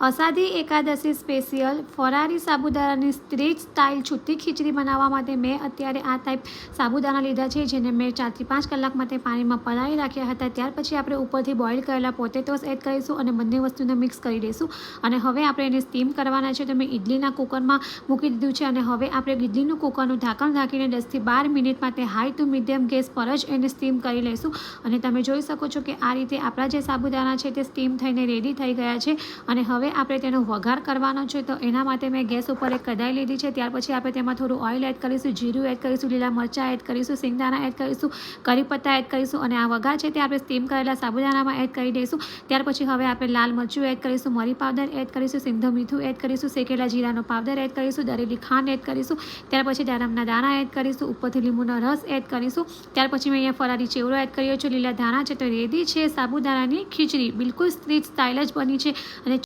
અષાઢી Ekadashi special ફરારી સાબુદાણાની street style છૂટી ખીચડી બનાવવા માટે મેં અત્યારે આ ટાઈપ સાબુદાણા લીધા છે, જેને મેં 4 થી 5 કલાક માટે પાણીમાં પલાળી રાખ્યા હતા. ત્યાર પછી આપણે ઉપરથી બોઇલ કરેલા પોટેટોસ એડ કરીશું અને બંને વસ્તુને મિક્સ કરી દઈશું. અને હવે આપણે એને સ્ટીમ કરવાના છે. તો મેં ઇડલીના કુકરમાં મૂકી દીધું છે અને હવે આપણે ઇડલીનું કુકરનું ઢાંકણ ઢાંકીને 10 થી 12 મિનિટ માટે હાઈ ટુ મીડિયમ ગેસ પર જ એને સ્ટીમ કરી લઈશું. અને તમે જોઈ શકો છો કે આ રીતે આપણા જે સાબુદાણા છે તે સ્ટીમ થઈને રેડી થઈ ગયા છે. અને હવે આપણે તેનો વઘાર કરવાનો છે. તો એના માટે મેં ગેસ ઉપર એક કઢાઈ લીધી છે. ત્યાર પછી આપણે તેમાં થોડું ઓઇલ એડ કરીશું, જીરું એડ કરીશું, લીલા મરચાં એડ કરીશું, સિંગદાણા એડ કરીશું, કરી પત્તા એડ કરીશું અને આ વઘાર છે તે આપણે સ્ટીમ કરેલા સાબુદાણામાં એડ કરી દઈશું. ત્યાર પછી હવે આપણે લાલ મરચું એડ કરીશું, મરી પાવડર એડ કરીશું, સિંધો મીઠું એડ કરીશું, શેકેલા જીરાનો પાવડર એડ કરીશું, દરેલી ખાંડ એડ કરીશું. ત્યાર પછી દાડમના દાણા એડ કરીશું, ઉપરથી લીંબુનો રસ એડ કરીશું. ત્યાર પછી મેં અહીંયા ફરારી ચેવડો એડ કર્યો છે, લીલા ધાણા છે. તો રેડી છે સાબુદાણાની ખીચડી. બિલકુલ સ્ટ્રીટ સ્ટાઇલ જ બની છે અને